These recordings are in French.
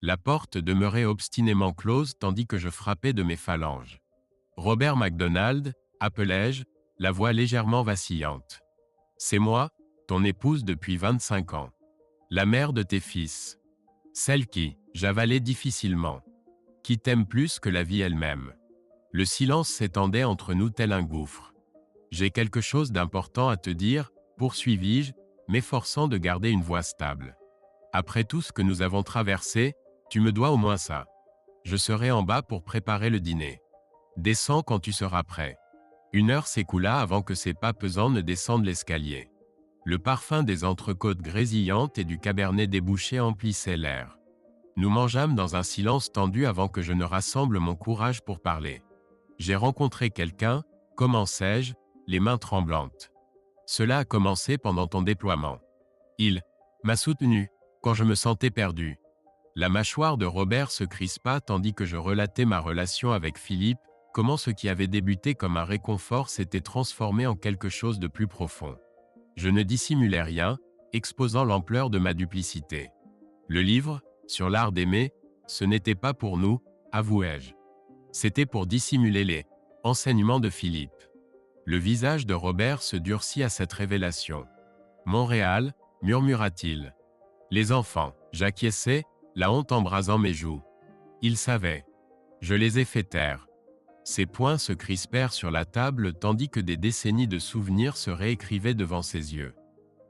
La porte demeurait obstinément close tandis que je frappais de mes phalanges. « Robert MacDonald » appelai-je, la voix légèrement vacillante. « C'est moi, ton épouse depuis 25 ans. La mère de tes fils. Celle qui, j'avalais difficilement. Qui t'aime plus que la vie elle-même. » Le silence s'étendait entre nous tel un gouffre. « J'ai quelque chose d'important à te dire, » poursuivis-je, m'efforçant de garder une voix stable. « Après tout ce que nous avons traversé, tu me dois au moins ça. Je serai en bas pour préparer le dîner. Descends quand tu seras prêt. » 1 heure s'écoula avant que ses pas pesants ne descendent l'escalier. Le parfum des entrecôtes grésillantes et du cabernet débouché emplissait l'air. Nous mangeâmes dans un silence tendu avant que je ne rassemble mon courage pour parler. « J'ai rencontré quelqu'un, » commençai-je, les mains tremblantes. « Cela a commencé pendant ton déploiement. Il m'a soutenu quand je me sentais perdu. » La mâchoire de Robert se crispa tandis que je relatais ma relation avec Philippe, comment ce qui avait débuté comme un réconfort s'était transformé en quelque chose de plus profond. Je ne dissimulais rien, exposant l'ampleur de ma duplicité. Le livre, sur l'art d'aimer, ce n'était pas pour nous, avouai-je. C'était pour dissimuler les enseignements de Philippe. Le visage de Robert se durcit à cette révélation. « Montréal, murmura-t-il. Les enfants, j'acquiesçai, la honte embrasant mes joues. Il savait. Je les ai fait taire. » Ses poings se crispèrent sur la table tandis que des décennies de souvenirs se réécrivaient devant ses yeux.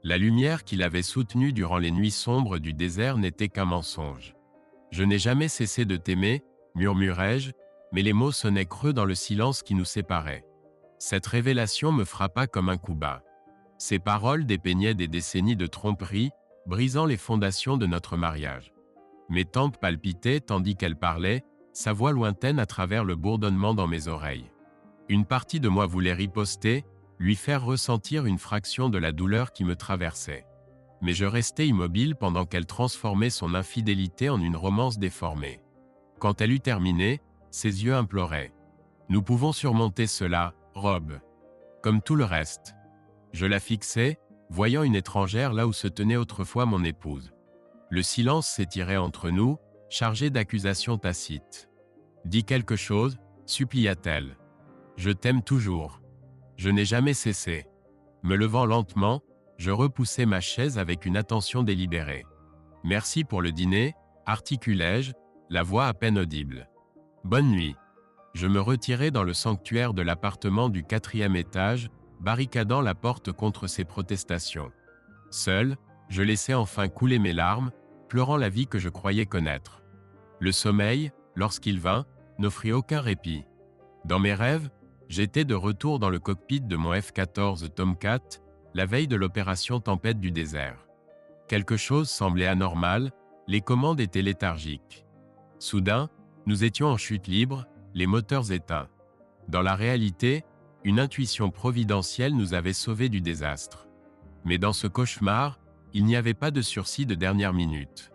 La lumière qu'il avait soutenue durant les nuits sombres du désert n'était qu'un mensonge. « Je n'ai jamais cessé de t'aimer, » murmurai-je, mais les mots sonnaient creux dans le silence qui nous séparait. Cette révélation me frappa comme un coup bas. Ces paroles dépeignaient des décennies de tromperie, brisant les fondations de notre mariage. Mes tempes palpitaient tandis qu'elle parlait, sa voix lointaine à travers le bourdonnement dans mes oreilles. Une partie de moi voulait riposter, lui faire ressentir une fraction de la douleur qui me traversait. Mais je restais immobile pendant qu'elle transformait son infidélité en une romance déformée. Quand elle eut terminé, ses yeux imploraient. « Nous pouvons surmonter cela, Rob. Comme tout le reste. » Je la fixai, voyant une étrangère là où se tenait autrefois mon épouse. Le silence s'étirait entre nous, chargé d'accusations tacites. « Dis quelque chose, » supplia-t-elle. « Je t'aime toujours. Je n'ai jamais cessé. » Me levant lentement, je repoussai ma chaise avec une attention délibérée. « Merci pour le dîner, » articulai-je, la voix à peine audible. « Bonne nuit. » Je me retirai dans le sanctuaire de l'appartement du 4e étage, barricadant la porte contre ses protestations. Seul, je laissai enfin couler mes larmes, pleurant la vie que je croyais connaître. Le sommeil, lorsqu'il vint, n'offrit aucun répit. Dans mes rêves, j'étais de retour dans le cockpit de mon F-14 Tomcat, la veille de l'opération Tempête du désert. Quelque chose semblait anormal, les commandes étaient léthargiques. Soudain, nous étions en chute libre, les moteurs éteints. Dans la réalité, une intuition providentielle nous avait sauvés du désastre. Mais dans ce cauchemar, il n'y avait pas de sursis de dernière minute.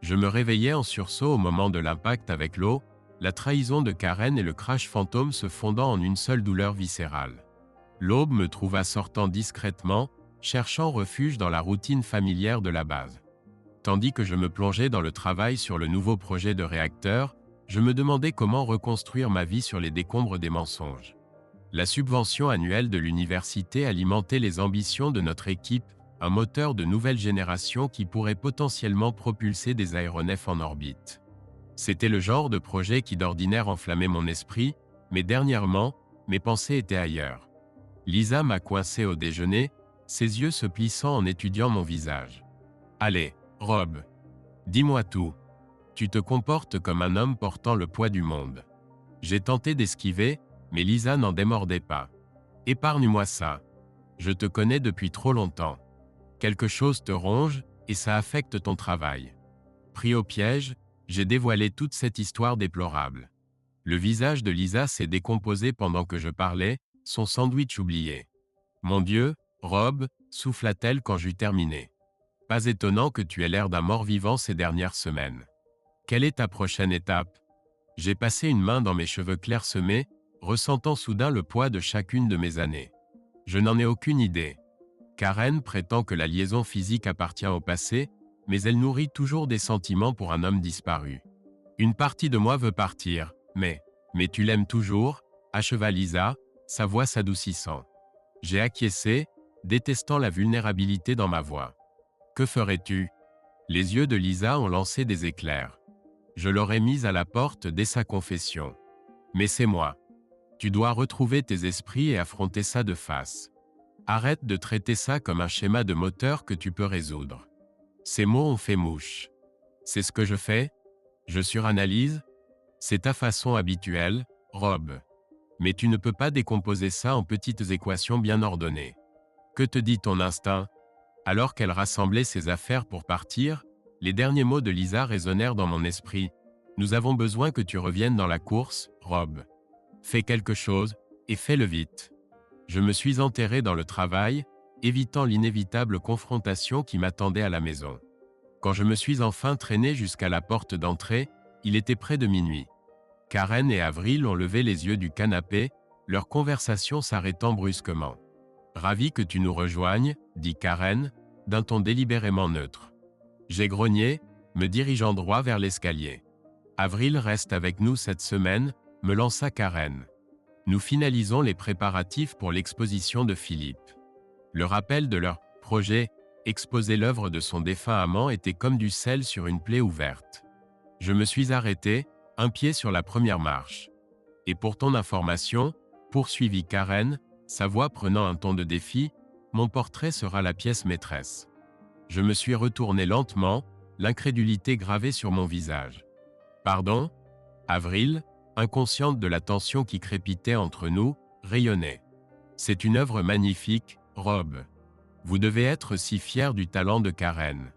Je me réveillais en sursaut au moment de l'impact avec l'eau, la trahison de Karen et le crash fantôme se fondant en une seule douleur viscérale. L'aube me trouva sortant discrètement, cherchant refuge dans la routine familière de la base. Tandis que je me plongeais dans le travail sur le nouveau projet de réacteur, je me demandais comment reconstruire ma vie sur les décombres des mensonges. La subvention annuelle de l'université alimentait les ambitions de notre équipe, un moteur de nouvelle génération qui pourrait potentiellement propulser des aéronefs en orbite. C'était le genre de projet qui d'ordinaire enflammait mon esprit, mais dernièrement, mes pensées étaient ailleurs. Lisa m'a coincé au déjeuner, ses yeux se plissant en étudiant mon visage. « Allez, Rob, dis-moi tout. Tu te comportes comme un homme portant le poids du monde. » J'ai tenté d'esquiver, mais Lisa n'en démordait pas. « Épargne-moi ça. Je te connais depuis trop longtemps. Quelque chose te ronge et ça affecte ton travail. » Pris au piège, j'ai dévoilé toute cette histoire déplorable. Le visage de Lisa s'est décomposé pendant que je parlais, son sandwich oublié. « Mon Dieu, Rob, » souffla-t-elle quand j'eus terminé. « Pas étonnant que tu aies l'air d'un mort-vivant ces dernières semaines. Quelle est ta prochaine étape ?» J'ai passé une main dans mes cheveux clairsemés, ressentant soudain le poids de chacune de mes années. Je n'en ai aucune idée. Karen prétend que la liaison physique appartient au passé, mais elle nourrit toujours des sentiments pour un homme disparu. Une partie de moi veut partir, mais tu l'aimes toujours, acheva Lisa, sa voix s'adoucissant. J'ai acquiescé, détestant la vulnérabilité dans ma voix. Que ferais-tu? Les yeux de Lisa ont lancé des éclairs. Je l'aurais mise à la porte dès sa confession. Mais c'est moi. Tu dois retrouver tes esprits et affronter ça de face. Arrête de traiter ça comme un schéma de moteur que tu peux résoudre. Ces mots ont fait mouche. C'est ce que je fais? Je suranalyse? C'est ta façon habituelle, Rob. Mais tu ne peux pas décomposer ça en petites équations bien ordonnées. Que te dit ton instinct? Alors qu'elle rassemblait ses affaires pour partir, les derniers mots de Lisa résonnèrent dans mon esprit. Nous avons besoin que tu reviennes dans la course, Rob. Fais quelque chose, et fais-le vite. Je me suis enterré dans le travail, évitant l'inévitable confrontation qui m'attendait à la maison. Quand je me suis enfin traîné jusqu'à la porte d'entrée, il était près de minuit. Karen et Avril ont levé les yeux du canapé, leur conversation s'arrêtant brusquement. « Ravi que tu nous rejoignes, » dit Karen, d'un ton délibérément neutre. J'ai grogné, me dirigeant droit vers l'escalier. « Avril reste avec nous cette semaine, » me lança Karen. Nous finalisons les préparatifs pour l'exposition de Philippe. Le rappel de leur projet, exposer l'œuvre de son défunt amant, était comme du sel sur une plaie ouverte. Je me suis arrêté, un pied sur la première marche. Et pour ton information, poursuivit Karen, sa voix prenant un ton de défi, mon portrait sera la pièce maîtresse. Je me suis retourné lentement, l'incrédulité gravée sur mon visage. Pardon? Avril, inconsciente de la tension qui crépitait entre nous, rayonnait. C'est une œuvre magnifique, Rob. Vous devez être si fier du talent de Karen.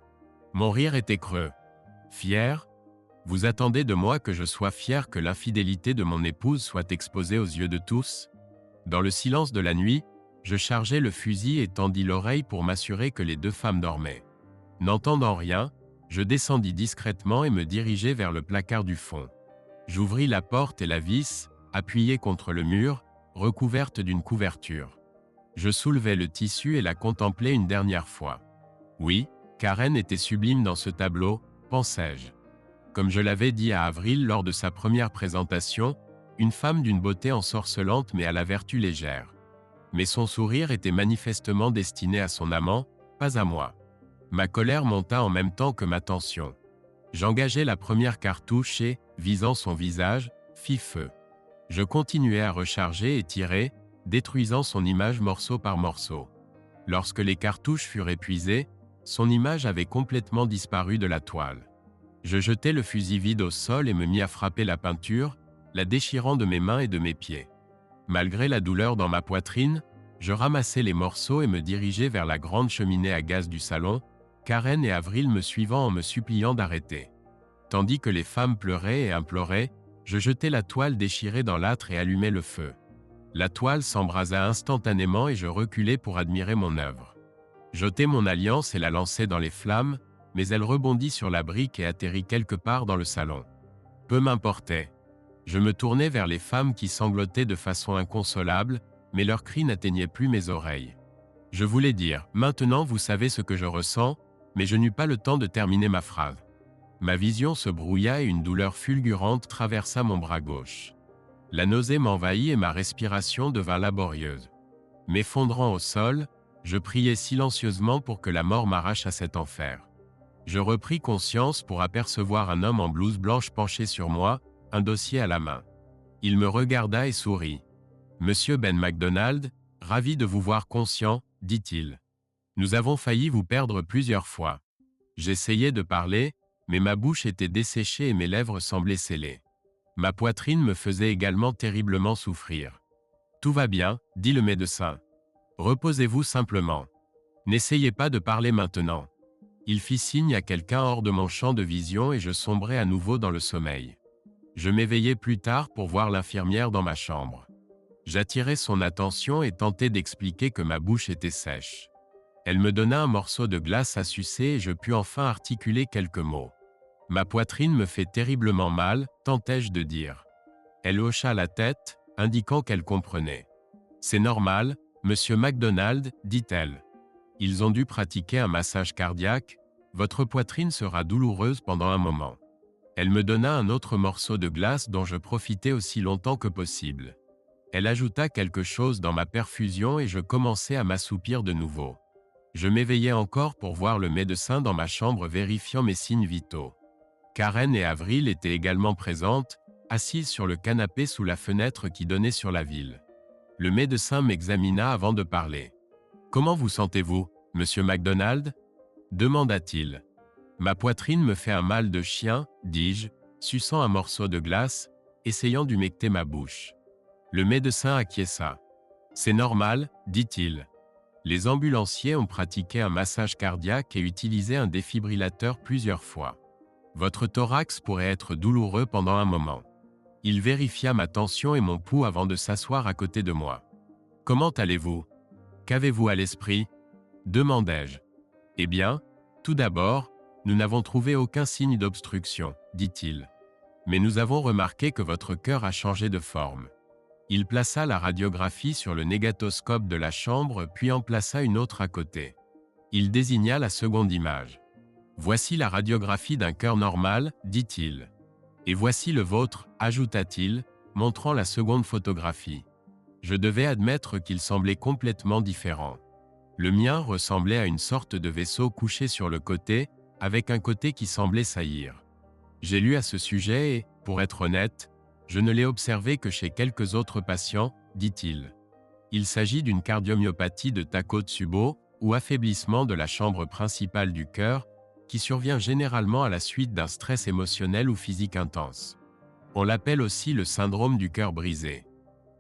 Mon rire était creux. Fier? Vous attendez de moi que je sois fier que l'infidélité de mon épouse soit exposée aux yeux de tous? Dans le silence de la nuit, je chargeai le fusil et tendis l'oreille pour m'assurer que les deux femmes dormaient. N'entendant rien, je descendis discrètement et me dirigeai vers le placard du fond. J'ouvris la porte et la vis, appuyée contre le mur, recouverte d'une couverture. Je soulevai le tissu et la contemplai une dernière fois. Oui, Karen était sublime dans ce tableau, pensai-je. Comme je l'avais dit à Avril lors de sa première présentation, une femme d'une beauté ensorcelante mais à la vertu légère. Mais son sourire était manifestement destiné à son amant, pas à moi. Ma colère monta en même temps que ma tension. J'engageai la première cartouche et, visant son visage, fis feu. Je continuai à recharger et tirer, détruisant son image morceau par morceau. Lorsque les cartouches furent épuisées, son image avait complètement disparu de la toile. Je jetai le fusil vide au sol et me mis à frapper la peinture, la déchirant de mes mains et de mes pieds. Malgré la douleur dans ma poitrine, je ramassai les morceaux et me dirigeai vers la grande cheminée à gaz du salon, Karen et Avril me suivant en me suppliant d'arrêter. Tandis que les femmes pleuraient et imploraient, je jetai la toile déchirée dans l'âtre et allumai le feu. La toile s'embrasa instantanément et je reculai pour admirer mon œuvre. J'ôtai mon alliance et la lançai dans les flammes, mais elle rebondit sur la brique et atterrit quelque part dans le salon. Peu m'importait. Je me tournai vers les femmes qui sanglotaient de façon inconsolable, mais leurs cris n'atteignaient plus mes oreilles. Je voulais dire « Maintenant vous savez ce que je ressens », mais je n'eus pas le temps de terminer ma phrase. Ma vision se brouilla et une douleur fulgurante traversa mon bras gauche. La nausée m'envahit et ma respiration devint laborieuse. M'effondrant au sol, je priai silencieusement pour que la mort m'arrache à cet enfer. Je repris conscience pour apercevoir un homme en blouse blanche penché sur moi, un dossier à la main. Il me regarda et sourit. « Monsieur Ben MacDonald, ravi de vous voir conscient, dit-il. Nous avons failli vous perdre plusieurs fois. » J'essayais de parler, mais ma bouche était desséchée et mes lèvres semblaient scellées. Ma poitrine me faisait également terriblement souffrir. « Tout va bien, dit le médecin. Reposez-vous simplement. N'essayez pas de parler maintenant. » Il fit signe à quelqu'un hors de mon champ de vision et je sombrai à nouveau dans le sommeil. Je m'éveillai plus tard pour voir l'infirmière dans ma chambre. J'attirai son attention et tentai d'expliquer que ma bouche était sèche. Elle me donna un morceau de glace à sucer et je pus enfin articuler quelques mots. « Ma poitrine me fait terriblement mal, tentai-je de dire. Elle hocha la tête, indiquant qu'elle comprenait. « C'est normal, monsieur MacDonald, dit-elle. Ils ont dû pratiquer un massage cardiaque. Votre poitrine sera douloureuse pendant un moment. Elle me donna un autre morceau de glace dont je profitais aussi longtemps que possible. Elle ajouta quelque chose dans ma perfusion et je commençai à m'assoupir de nouveau. Je m'éveillai encore pour voir le médecin dans ma chambre vérifiant mes signes vitaux. Karen et Avril étaient également présentes, assises sur le canapé sous la fenêtre qui donnait sur la ville. Le médecin m'examina avant de parler. « Comment vous sentez-vous, monsieur MacDonald ?» demanda-t-il. « Ma poitrine me fait un mal de chien, dis-je, suçant un morceau de glace, essayant d'humecter ma bouche. Le médecin acquiesça. « C'est normal, dit-il. Les ambulanciers ont pratiqué un massage cardiaque et utilisé un défibrillateur plusieurs fois. Votre thorax pourrait être douloureux pendant un moment. » Il vérifia ma tension et mon pouls avant de s'asseoir à côté de moi. « Comment allez-vous? Qu'avez-vous à l'esprit ?» demandai-je. « Eh bien, tout d'abord, nous n'avons trouvé aucun signe d'obstruction, dit-il. Mais nous avons remarqué que votre cœur a changé de forme. » Il plaça la radiographie sur le négatoscope de la chambre puis en plaça une autre à côté. Il désigna la seconde image. « Voici la radiographie d'un cœur normal, dit-il. Et voici le vôtre, ajouta-t-il, montrant la seconde photographie. Je devais admettre qu'il semblait complètement différent. Le mien ressemblait à une sorte de vaisseau couché sur le côté, avec un côté qui semblait saillir. J'ai lu à ce sujet et, pour être honnête, je ne l'ai observé que chez quelques autres patients, dit-il. Il s'agit d'une cardiomyopathie de Takotsubo, ou affaiblissement de la chambre principale du cœur, qui survient généralement à la suite d'un stress émotionnel ou physique intense. On l'appelle aussi le syndrome du cœur brisé.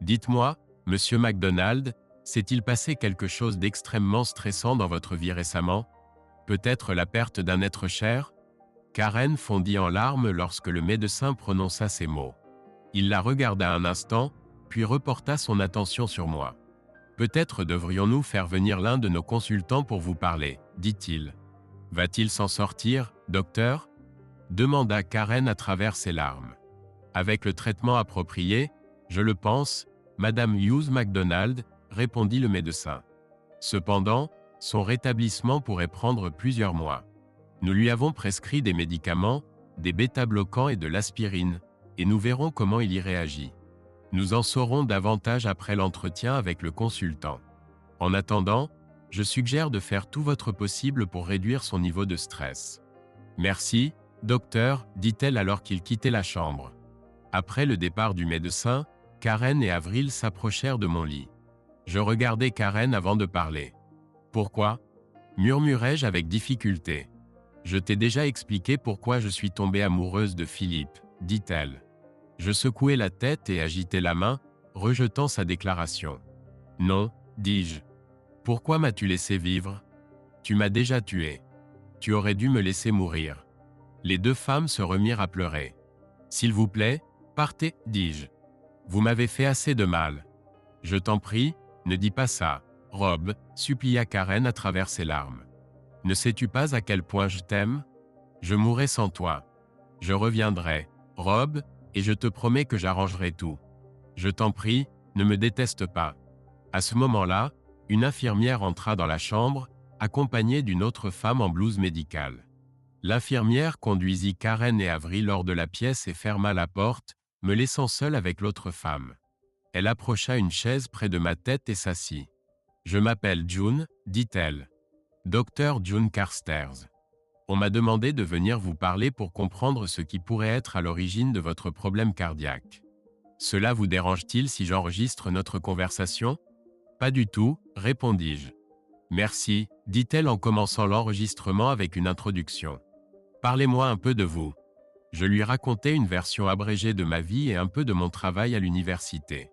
Dites-moi, monsieur MacDonald, s'est-il passé quelque chose d'extrêmement stressant dans votre vie récemment? Peut-être la perte d'un être cher? Karen fondit en larmes lorsque le médecin prononça ces mots. Il la regarda un instant, puis reporta son attention sur moi. Peut-être devrions-nous faire venir l'un de nos consultants pour vous parler, dit-il. Va-t-il s'en sortir, docteur? Demanda Karen à travers ses larmes. Avec le traitement approprié, je le pense, Madame Hughes MacDonald, répondit le médecin. Cependant, son rétablissement pourrait prendre plusieurs mois. Nous lui avons prescrit des médicaments, des bêta-bloquants et de l'aspirine, et nous verrons comment il y réagit. Nous en saurons davantage après l'entretien avec le consultant. En attendant, je suggère de faire tout votre possible pour réduire son niveau de stress. Merci, docteur, dit-elle alors qu'il quittait la chambre. Après le départ du médecin, Karen et Avril s'approchèrent de mon lit. Je regardai Karen avant de parler. Pourquoi? Murmurai-je avec difficulté. Je t'ai déjà expliqué pourquoi je suis tombée amoureuse de Philippe, dit-elle. Je secouai la tête et agitai la main, rejetant sa déclaration. Non, dis-je. Pourquoi m'as-tu laissé vivre? Tu m'as déjà tué. Tu aurais dû me laisser mourir. Les deux femmes se remirent à pleurer. S'il vous plaît, partez, dis-je. Vous m'avez fait assez de mal. Je t'en prie, ne dis pas ça, Rob, supplia Karen à travers ses larmes. Ne sais-tu pas à quel point je t'aime? Je mourrai sans toi. Je reviendrai, Rob, et je te promets que j'arrangerai tout. Je t'en prie, ne me déteste pas. À ce moment-là, une infirmière entra dans la chambre, accompagnée d'une autre femme en blouse médicale. L'infirmière conduisit Karen et Avril hors de la pièce et ferma la porte, me laissant seul avec l'autre femme. Elle approcha une chaise près de ma tête et s'assit. « Je m'appelle June, dit-elle. Docteur June Carstairs. On m'a demandé de venir vous parler pour comprendre ce qui pourrait être à l'origine de votre problème cardiaque. Cela vous dérange-t-il si j'enregistre notre conversation? Pas du tout, répondis-je. Merci, dit-elle en commençant l'enregistrement avec une introduction. Parlez-moi un peu de vous. Je lui racontai une version abrégée de ma vie et un peu de mon travail à l'université.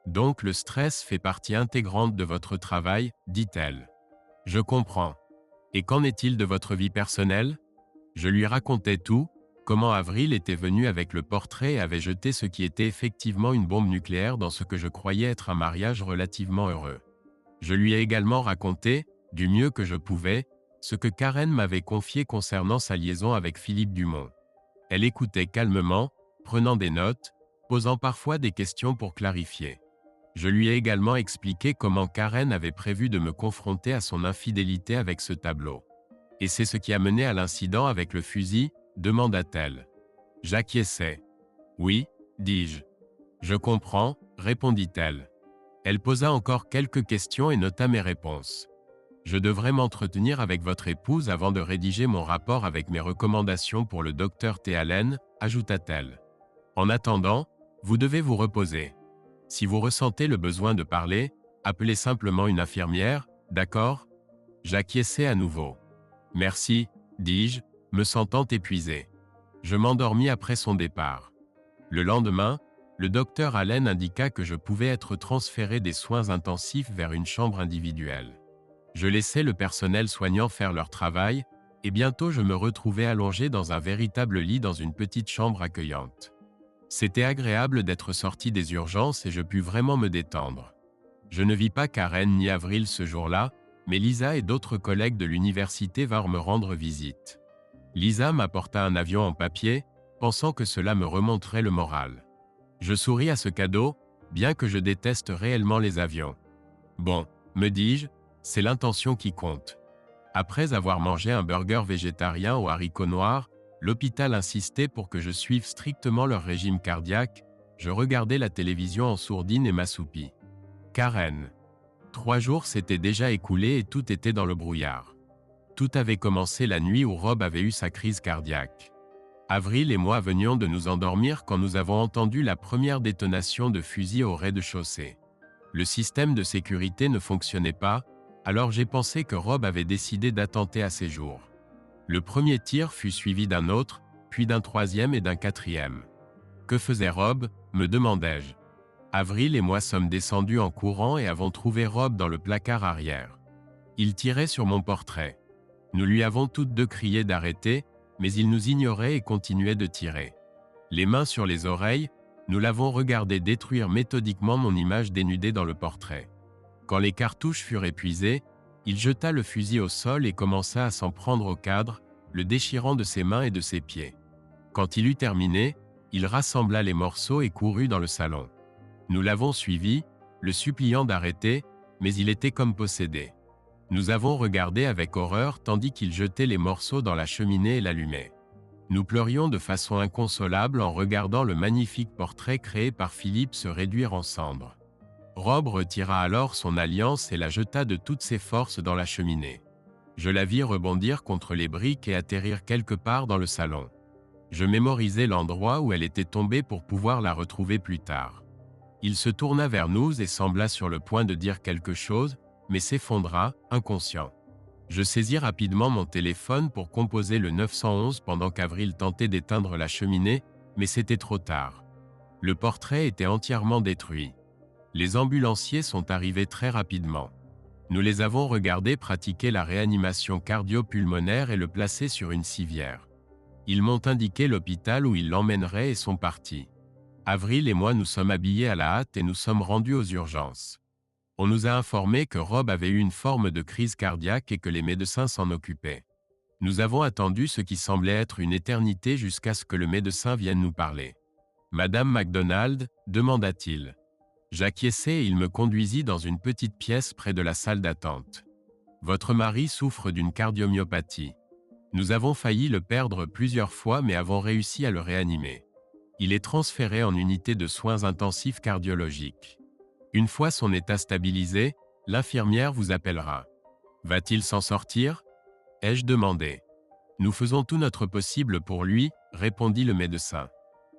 Donc le stress fait partie intégrante de votre travail, dit-elle. Je comprends. Et qu'en est-il de votre vie personnelle? Je lui racontai tout, comment Avril était venue avec le portrait et avait jeté ce qui était effectivement une bombe nucléaire dans ce que je croyais être un mariage relativement heureux. Je lui ai également raconté, du mieux que je pouvais, ce que Karen m'avait confié concernant sa liaison avec Philippe Dumont. Elle écoutait calmement, prenant des notes, posant parfois des questions pour clarifier. Je lui ai également expliqué comment Karen avait prévu de me confronter à son infidélité avec ce tableau. Et c'est ce qui a mené à l'incident avec le fusil, demanda-t-elle. J'acquiesçai. Oui, dis-je. Je comprends, répondit-elle. Elle posa encore quelques questions et nota mes réponses. Je devrais m'entretenir avec votre épouse avant de rédiger mon rapport avec mes recommandations pour le docteur T. Allen, ajouta-t-elle. En attendant, vous devez vous reposer. Si vous ressentez le besoin de parler, appelez simplement une infirmière, d'accord? J'acquiesçai à nouveau. Merci, dis-je, me sentant épuisé. Je m'endormis après son départ. Le lendemain, le docteur Allen indiqua que je pouvais être transféré des soins intensifs vers une chambre individuelle. Je laissai le personnel soignant faire leur travail, et bientôt je me retrouvai allongé dans un véritable lit dans une petite chambre accueillante. C'était agréable d'être sorti des urgences et je pus vraiment me détendre. Je ne vis pas Karen ni Avril ce jour-là, mais Lisa et d'autres collègues de l'université vinrent me rendre visite. Lisa m'apporta un avion en papier, pensant que cela me remonterait le moral. Je souris à ce cadeau, bien que je déteste réellement les avions. Bon, me dis-je, c'est l'intention qui compte. Après avoir mangé un burger végétarien aux haricots noirs, l'hôpital insistait pour que je suive strictement leur régime cardiaque, je regardais la télévision en sourdine et m'assoupis. Karen. 3 jours s'étaient déjà écoulés et tout était dans le brouillard. Tout avait commencé la nuit où Rob avait eu sa crise cardiaque. Avril et moi venions de nous endormir quand nous avons entendu la première détonation de fusil au rez-de-chaussée. Le système de sécurité ne fonctionnait pas, alors j'ai pensé que Rob avait décidé d'attenter à ses jours. Le premier tir fut suivi d'un autre, puis d'un troisième et d'un quatrième. Que faisait Rob, me demandai-je. Avril et moi sommes descendus en courant et avons trouvé Rob dans le placard arrière. Il tirait sur mon portrait. Nous lui avons toutes deux crié d'arrêter, mais il nous ignorait et continuait de tirer. Les mains sur les oreilles, nous l'avons regardé détruire méthodiquement mon image dénudée dans le portrait. Quand les cartouches furent épuisées, il jeta le fusil au sol et commença à s'en prendre au cadre, le déchirant de ses mains et de ses pieds. Quand il eut terminé, il rassembla les morceaux et courut dans le salon. Nous l'avons suivi, le suppliant d'arrêter, mais il était comme possédé. Nous avons regardé avec horreur tandis qu'il jetait les morceaux dans la cheminée et l'allumait. Nous pleurions de façon inconsolable en regardant le magnifique portrait créé par Philippe se réduire en cendres. Rob retira alors son alliance et la jeta de toutes ses forces dans la cheminée. Je la vis rebondir contre les briques et atterrir quelque part dans le salon. Je mémorisai l'endroit où elle était tombée pour pouvoir la retrouver plus tard. Il se tourna vers nous et sembla sur le point de dire quelque chose, mais s'effondra, inconscient. Je saisis rapidement mon téléphone pour composer le 911 pendant qu'Avril tentait d'éteindre la cheminée, mais c'était trop tard. Le portrait était entièrement détruit. Les ambulanciers sont arrivés très rapidement. Nous les avons regardés pratiquer la réanimation cardio-pulmonaire et le placer sur une civière. Ils m'ont indiqué l'hôpital où ils l'emmèneraient et sont partis. Avril et moi nous sommes habillés à la hâte et nous sommes rendus aux urgences. On nous a informé que Rob avait eu une forme de crise cardiaque et que les médecins s'en occupaient. Nous avons attendu ce qui semblait être une éternité jusqu'à ce que le médecin vienne nous parler. « Madame MacDonald ?» demanda-t-il. J'acquiesçai et il me conduisit dans une petite pièce près de la salle d'attente. « Votre mari souffre d'une cardiomyopathie. Nous avons failli le perdre plusieurs fois mais avons réussi à le réanimer. Il est transféré en unité de soins intensifs cardiologiques. Une fois son état stabilisé, l'infirmière vous appellera. Va-t-il s'en sortir ? Ai-je demandé. Nous faisons tout notre possible pour lui, répondit le médecin.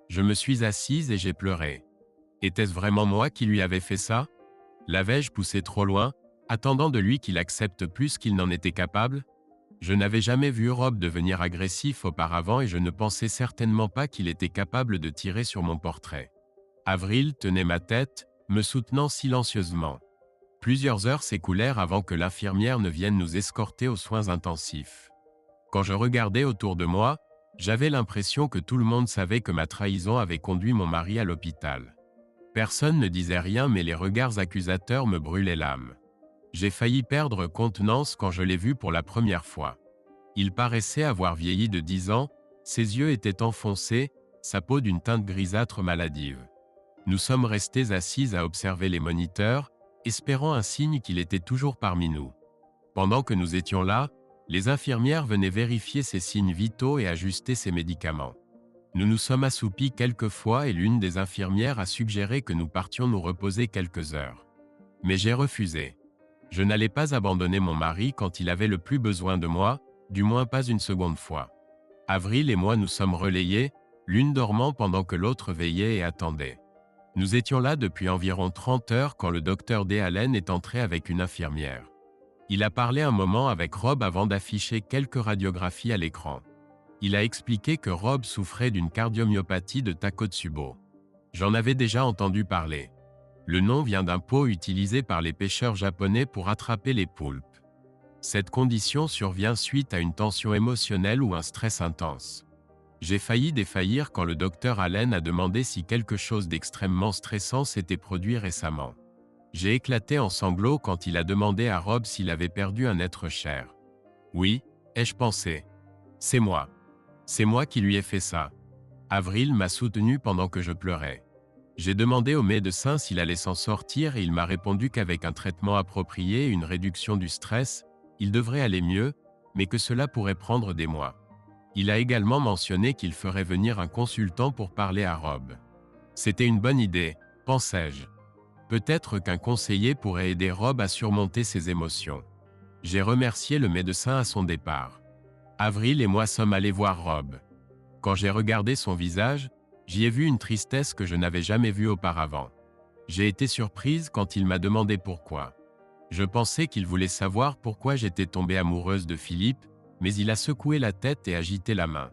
Je me suis assise et j'ai pleuré. Était-ce vraiment moi qui lui avais fait ça ? L'avais-je poussé trop loin, attendant de lui qu'il accepte plus qu'il n'en était capable ? Je n'avais jamais vu Rob devenir agressif auparavant et je ne pensais certainement pas qu'il était capable de tirer sur mon portrait. Avril tenait ma tête, me soutenant silencieusement. Plusieurs heures s'écoulèrent avant que l'infirmière ne vienne nous escorter aux soins intensifs. Quand je regardais autour de moi, j'avais l'impression que tout le monde savait que ma trahison avait conduit mon mari à l'hôpital. Personne ne disait rien mais les regards accusateurs me brûlaient l'âme. J'ai failli perdre contenance quand je l'ai vu pour la première fois. Il paraissait avoir vieilli de 10 ans, ses yeux étaient enfoncés, sa peau d'une teinte grisâtre maladive. Nous sommes restés assis à observer les moniteurs, espérant un signe qu'il était toujours parmi nous. Pendant que nous étions là, Les infirmières venaient vérifier ses signes vitaux et ajuster ses médicaments. Nous nous sommes assoupis quelques fois et l'une des infirmières a suggéré que nous partions nous reposer quelques heures. Mais j'ai refusé. Je n'allais pas abandonner mon mari quand il avait le plus besoin de moi, du moins pas une seconde fois. Avril et moi nous sommes relayés, l'une dormant pendant que l'autre veillait et attendait. Nous étions là depuis environ 30 heures quand le docteur D. Allen est entré avec une infirmière. Il a parlé un moment avec Rob avant d'afficher quelques radiographies à l'écran. Il a expliqué que Rob souffrait d'une cardiomyopathie de Takotsubo. J'en avais déjà entendu parler. Le nom vient d'un pot utilisé par les pêcheurs japonais pour attraper les poulpes. Cette condition survient suite à une tension émotionnelle ou un stress intense. J'ai failli défaillir quand le docteur Allen a demandé si quelque chose d'extrêmement stressant s'était produit récemment. J'ai éclaté en sanglots quand il a demandé à Rob s'il avait perdu un être cher. Oui, ai-je pensé. C'est moi. C'est moi qui lui ai fait ça. Avril m'a soutenu pendant que je pleurais. J'ai demandé au médecin s'il allait s'en sortir et il m'a répondu qu'avec un traitement approprié et une réduction du stress, il devrait aller mieux, mais que cela pourrait prendre des mois. Il a également mentionné qu'il ferait venir un consultant pour parler à Rob. C'était une bonne idée, pensais-je. Peut-être qu'un conseiller pourrait aider Rob à surmonter ses émotions. J'ai remercié le médecin à son départ. Avril et moi sommes allés voir Rob. Quand j'ai regardé son visage, j'y ai vu une tristesse que je n'avais jamais vue auparavant. J'ai été surprise quand il m'a demandé pourquoi. Je pensais qu'il voulait savoir pourquoi j'étais tombée amoureuse de Philippe, mais il a secoué la tête et agité la main.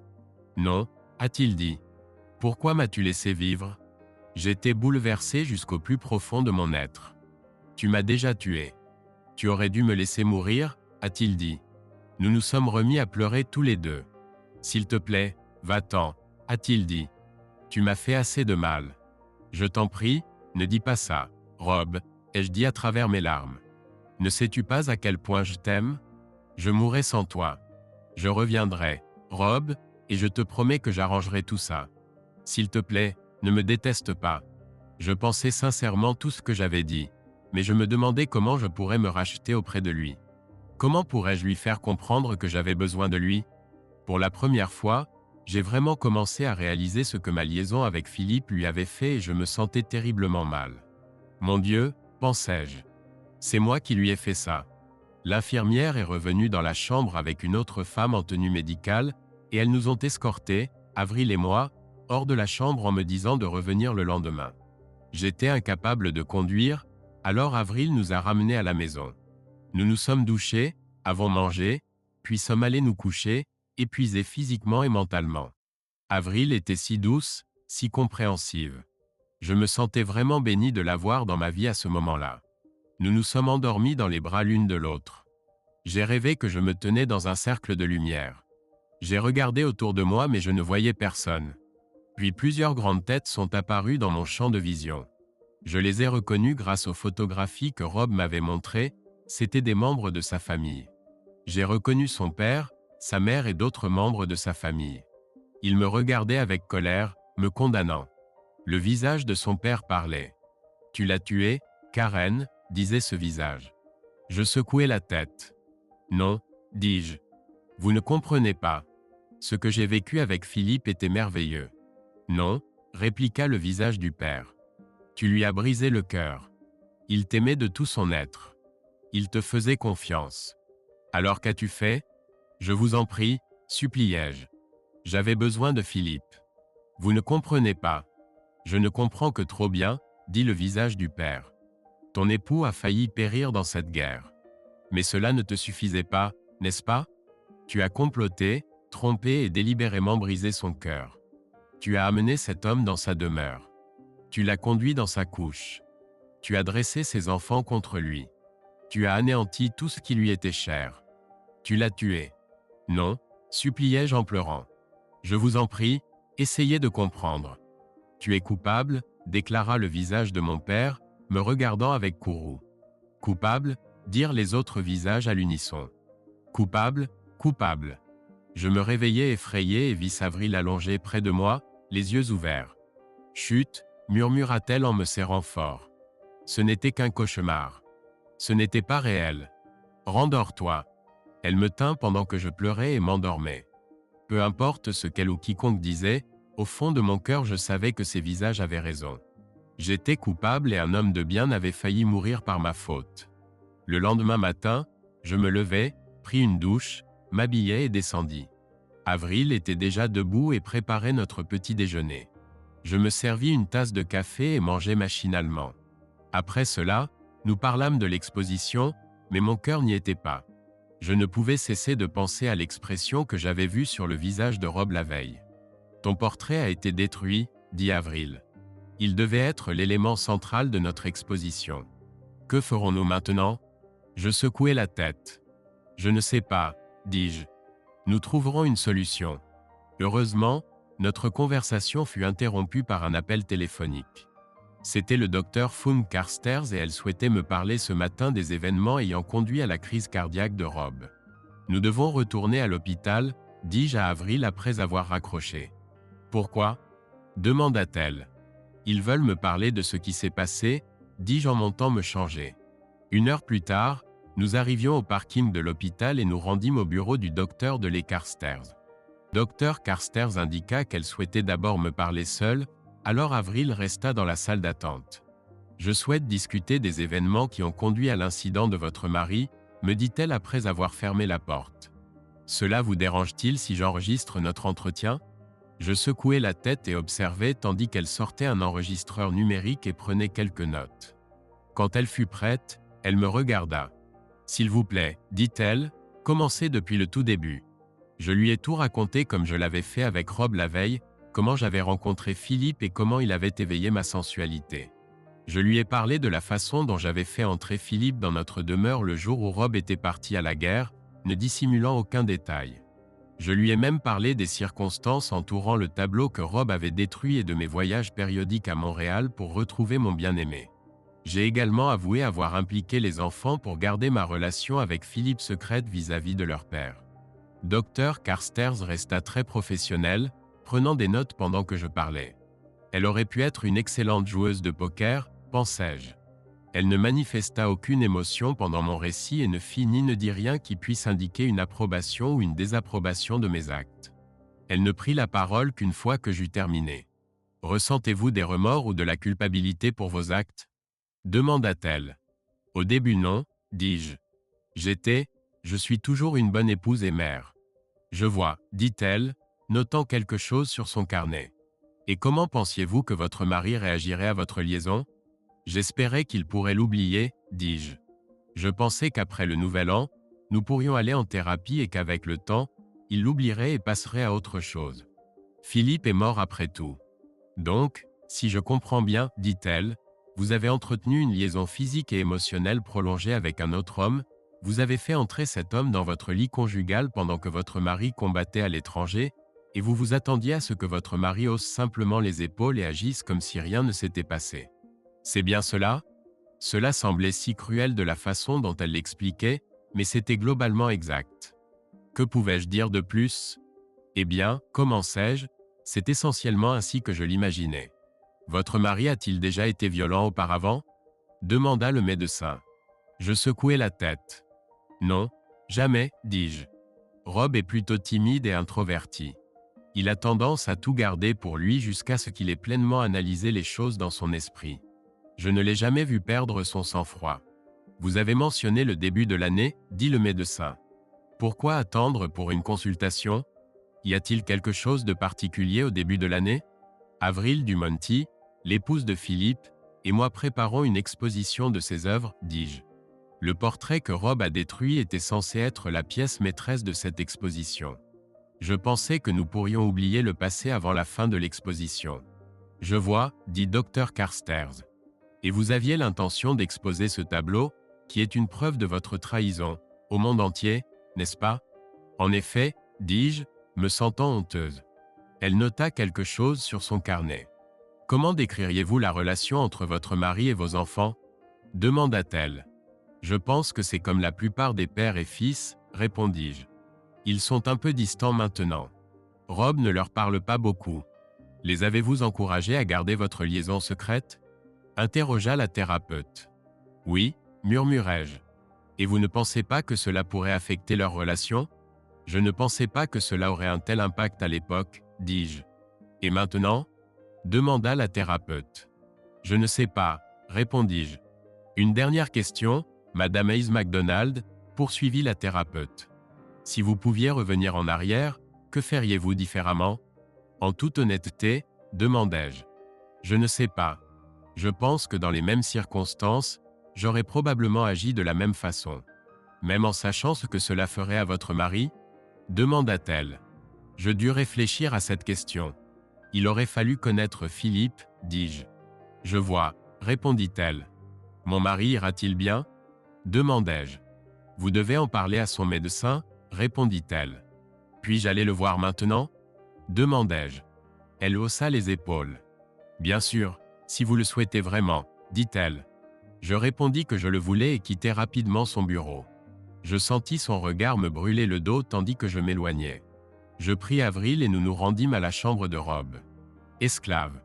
Non, a-t-il dit. Pourquoi m'as-tu laissé vivre? J'étais bouleversée jusqu'au plus profond de mon être. Tu m'as déjà tué. Tu aurais dû me laisser mourir, a-t-il dit. Nous nous sommes remis à pleurer tous les deux. S'il te plaît, va-t'en, a-t-il dit. Tu m'as fait assez de mal. Je t'en prie, ne dis pas ça, Rob, ai-je dit à travers mes larmes. Ne sais-tu pas à quel point je t'aime? Je mourrai sans toi. Je reviendrai, Rob, et je te promets que j'arrangerai tout ça. S'il te plaît, ne me déteste pas. Je pensais sincèrement tout ce que j'avais dit, mais je me demandais comment je pourrais me racheter auprès de lui. Comment pourrais-je lui faire comprendre que j'avais besoin de lui? Pour la première fois, j'ai vraiment commencé à réaliser ce que ma liaison avec Philippe lui avait fait et je me sentais terriblement mal. Mon Dieu, pensais-je. C'est moi qui lui ai fait ça. L'infirmière est revenue dans la chambre avec une autre femme en tenue médicale et elles nous ont escortés, Avril et moi, hors de la chambre en me disant de revenir le lendemain. J'étais incapable de conduire, alors Avril nous a ramenés à la maison. Nous nous sommes douchés, avons mangé, puis sommes allés nous coucher, épuisés physiquement et mentalement. Avril était si douce, si compréhensive. Je me sentais vraiment béni de la voir dans ma vie à ce moment-là. Nous nous sommes endormis dans les bras l'une de l'autre. J'ai rêvé que je me tenais dans un cercle de lumière. J'ai regardé autour de moi mais je ne voyais personne. Puis plusieurs grandes têtes sont apparues dans mon champ de vision. Je les ai reconnues grâce aux photographies que Rob m'avait montrées, c'étaient des membres de sa famille. J'ai reconnu son père, sa mère et d'autres membres de sa famille. Il me regardait avec colère, me condamnant. Le visage de son père parlait. « Tu l'as tué, Karen », disait ce visage. Je secouai la tête. « Non, dis-je. Vous ne comprenez pas. Ce que j'ai vécu avec Philippe était merveilleux. » « Non, » répliqua le visage du père. « Tu lui as brisé le cœur. Il t'aimait de tout son être. Il te faisait confiance. Alors qu'as-tu fait? Je vous en prie, suppliai-je. J'avais besoin de Philippe. Vous ne comprenez pas. Je ne comprends que trop bien, dit le visage du père. Ton époux a failli périr dans cette guerre. Mais cela ne te suffisait pas, n'est-ce pas? Tu as comploté, trompé et délibérément brisé son cœur. Tu as amené cet homme dans sa demeure. Tu l'as conduit dans sa couche. Tu as dressé ses enfants contre lui. Tu as anéanti tout ce qui lui était cher. Tu l'as tué. Non, suppliai-je en pleurant. Je vous en prie, essayez de comprendre. Tu es coupable, déclara le visage de mon père, me regardant avec courroux. Coupable, dirent les autres visages à l'unisson. Coupable, coupable. Je me réveillai effrayé et vis Avril allongée près de moi, les yeux ouverts. Chut, murmura-t-elle en me serrant fort. Ce n'était qu'un cauchemar. Ce n'était pas réel. Rendors-toi. Elle me tint pendant que je pleurais et m'endormais. Peu importe ce qu'elle ou quiconque disait, au fond de mon cœur je savais que ces visages avaient raison. J'étais coupable et un homme de bien avait failli mourir par ma faute. Le lendemain matin, je me levai, pris une douche, m'habillai et descendis. Avril était déjà debout et préparait notre petit déjeuner. Je me servis une tasse de café et mangeai machinalement. Après cela, nous parlâmes de l'exposition, mais mon cœur n'y était pas. Je ne pouvais cesser de penser à l'expression que j'avais vue sur le visage de Rob la veille. « Ton portrait a été détruit », dit Avril. « Il devait être l'élément central de notre exposition. Que ferons-nous maintenant ?» Je secouai la tête. « Je ne sais pas, » dis-je. « Nous trouverons une solution. » Heureusement, notre conversation fut interrompue par un appel téléphonique. C'était le docteur Fung Carstairs et elle souhaitait me parler ce matin des événements ayant conduit à la crise cardiaque de Rob. « Nous devons retourner à l'hôpital, dis-je à Avril après avoir raccroché. « Pourquoi ?» demanda-t-elle. « Ils veulent me parler de ce qui s'est passé, dis-je en montant me changer. » 1 heure plus tard, nous arrivions au parking de l'hôpital et nous rendîmes au bureau du docteur de les Carstairs. Dr Carstairs indiqua qu'elle souhaitait d'abord me parler seule, alors Avril resta dans la salle d'attente. « Je souhaite discuter des événements qui ont conduit à l'incident de votre mari, » me dit-elle après avoir fermé la porte. « Cela vous dérange-t-il si j'enregistre notre entretien ?» Je secouai la tête et observai tandis qu'elle sortait un enregistreur numérique et prenait quelques notes. Quand elle fut prête, elle me regarda. « S'il vous plaît, dit-elle, commencez depuis le tout début. » Je lui ai tout raconté comme je l'avais fait avec Rob la veille, comment j'avais rencontré Philippe et comment il avait éveillé ma sensualité. Je lui ai parlé de la façon dont j'avais fait entrer Philippe dans notre demeure le jour où Rob était parti à la guerre, ne dissimulant aucun détail. Je lui ai même parlé des circonstances entourant le tableau que Rob avait détruit et de mes voyages périodiques à Montréal pour retrouver mon bien-aimé. J'ai également avoué avoir impliqué les enfants pour garder ma relation avec Philippe secrète vis-à-vis de leur père. Dr Carstairs resta très professionnel, prenant des notes pendant que je parlais. Elle aurait pu être une excellente joueuse de poker, pensai-je. Elle ne manifesta aucune émotion pendant mon récit et ne fit ni ne dit rien qui puisse indiquer une approbation ou une désapprobation de mes actes. Elle ne prit la parole qu'une fois que j'eus terminé. « Ressentez-vous des remords ou de la culpabilité pour vos actes ?» demanda-t-elle. « Au début non, dis-je. Je suis toujours une bonne épouse et mère. » Je vois, dit-elle, notant quelque chose sur son carnet. « Et comment pensiez-vous que votre mari réagirait à votre liaison ?» J'espérais qu'il pourrait l'oublier, dis-je. Je pensais qu'après le nouvel an, nous pourrions aller en thérapie et qu'avec le temps, il l'oublierait et passerait à autre chose. Philippe est mort après tout. Donc, si je comprends bien, dit-elle, vous avez entretenu une liaison physique et émotionnelle prolongée avec un autre homme, vous avez fait entrer cet homme dans votre lit conjugal pendant que votre mari combattait à l'étranger, et vous vous attendiez à ce que votre mari hausse simplement les épaules et agisse comme si rien ne s'était passé. C'est bien cela ? Cela semblait si cruel de la façon dont elle l'expliquait, mais c'était globalement exact. Que pouvais-je dire de plus ? Eh bien, commençai-je, c'est essentiellement ainsi que je l'imaginais. Votre mari a-t-il déjà été violent auparavant ? Demanda le médecin. Je secouai la tête. Non, jamais, dis-je. Rob est plutôt timide et introverti. Il a tendance à tout garder pour lui jusqu'à ce qu'il ait pleinement analysé les choses dans son esprit. Je ne l'ai jamais vu perdre son sang-froid. Vous avez mentionné le début de l'année, dit le médecin. Pourquoi attendre pour une consultation ? Y a-t-il quelque chose de particulier au début de l'année ? Avril Dumonty, l'épouse de Philippe, et moi préparons une exposition de ses œuvres, dis-je. Le portrait que Rob a détruit était censé être la pièce maîtresse de cette exposition. Je pensais que nous pourrions oublier le passé avant la fin de l'exposition. Je vois, dit Dr Carstairs. Et vous aviez l'intention d'exposer ce tableau, qui est une preuve de votre trahison, au monde entier, n'est-ce pas ? En effet, dis-je, me sentant honteuse. Elle nota quelque chose sur son carnet. Comment décririez-vous la relation entre votre mari et vos enfants ? Demanda-t-elle. Je pense que c'est comme la plupart des pères et fils, répondis-je. Ils sont un peu distants maintenant. Rob ne leur parle pas beaucoup. Les avez-vous encouragés à garder votre liaison secrète ? Interrogea la thérapeute. Oui, murmurai-je. Et vous ne pensez pas que cela pourrait affecter leur relation? Je ne pensais pas que cela aurait un tel impact à l'époque, dis-je. Et maintenant? Demanda la thérapeute. Je ne sais pas, répondis-je. Une dernière question, Madame Hayes MacDonald, poursuivit la thérapeute. Si vous pouviez revenir en arrière, que feriez-vous différemment? En toute honnêteté, demandai-je. Je ne sais pas. Je pense que dans les mêmes circonstances, j'aurais probablement agi de la même façon. Même en sachant ce que cela ferait à votre mari? Demanda-t-elle. Je dus réfléchir à cette question. Il aurait fallu connaître Philippe, dis-je. Je vois, répondit-elle. Mon mari ira-t-il bien? Demandai-je. Vous devez en parler à son médecin, répondit-elle. Puis-je aller le voir maintenant? Demandai-je. Elle haussa les épaules. Bien sûr, si vous le souhaitez vraiment, dit-elle. Je répondis que je le voulais et quittai rapidement son bureau. Je sentis son regard me brûler le dos tandis que je m'éloignais. Je pris Avril et nous nous rendîmes à la chambre de Rob. Esclave.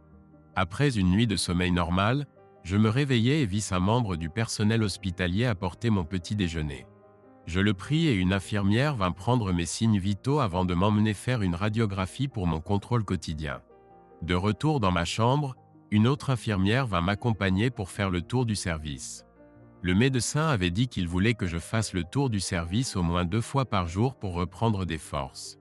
Après une nuit de sommeil normal, je me réveillai et vis un membre du personnel hospitalier apporter mon petit déjeuner. Je le pris et une infirmière vint prendre mes signes vitaux avant de m'emmener faire une radiographie pour mon contrôle quotidien. De retour dans ma chambre, une autre infirmière vint m'accompagner pour faire le tour du service. Le médecin avait dit qu'il voulait que je fasse le tour du service au moins 2 fois par jour pour reprendre des forces.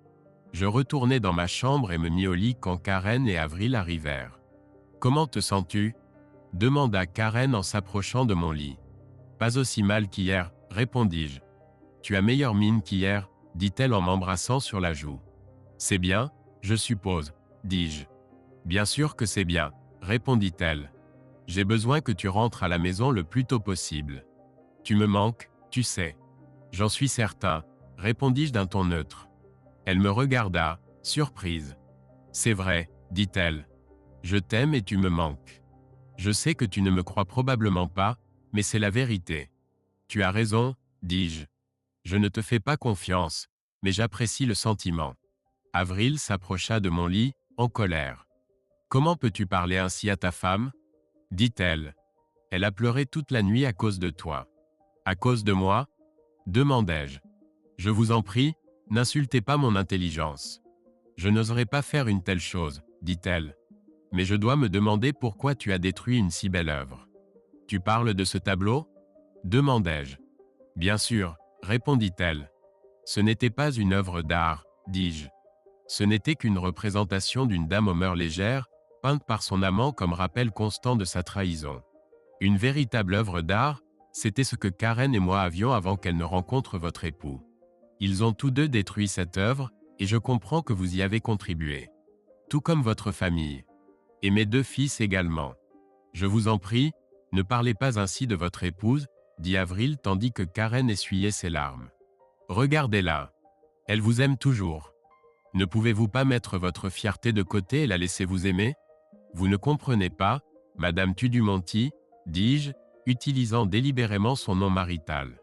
Je retournai dans ma chambre et me mis au lit quand Karen et Avril arrivèrent. « Comment te sens-tu » demanda Karen en s'approchant de mon lit. « Pas aussi mal qu'hier, répondis-je. Tu as meilleure mine qu'hier, dit-elle en m'embrassant sur la joue. C'est bien, je suppose, dis-je. Bien sûr que c'est bien, répondit-elle. J'ai besoin que tu rentres à la maison le plus tôt possible. Tu me manques, tu sais. J'en suis certain, répondis-je d'un ton neutre. Elle me regarda, surprise. C'est vrai, dit-elle. Je t'aime et tu me manques. Je sais que tu ne me crois probablement pas, mais c'est la vérité. Tu as raison, dis-je. Je ne te fais pas confiance, mais j'apprécie le sentiment. Avril s'approcha de mon lit, en colère. Comment peux-tu parler ainsi à ta femme? Dit-elle. Elle a pleuré toute la nuit à cause de toi. À cause de moi? Demandai-je. Je vous en prie, n'insultez pas mon intelligence. Je n'oserais pas faire une telle chose, dit-elle. Mais je dois me demander pourquoi tu as détruit une si belle œuvre. Tu parles de ce tableau? Demandai-je. Bien sûr, répondit-elle. Ce n'était pas une œuvre d'art, dis-je. Ce n'était qu'une représentation d'une dame aux mœurs légères, peinte par son amant comme rappel constant de sa trahison. Une véritable œuvre d'art, c'était ce que Karen et moi avions avant qu'elle ne rencontre votre époux. Ils ont tous deux détruit cette œuvre, et je comprends que vous y avez contribué. Tout comme votre famille. Et mes 2 fils également. Je vous en prie, ne parlez pas ainsi de votre épouse, dit Avril tandis que Karen essuyait ses larmes. Regardez-la. Elle vous aime toujours. Ne pouvez-vous pas mettre votre fierté de côté et la laisser vous aimer? Vous ne comprenez pas, Madame Tudumonti, dis-je, utilisant délibérément son nom marital.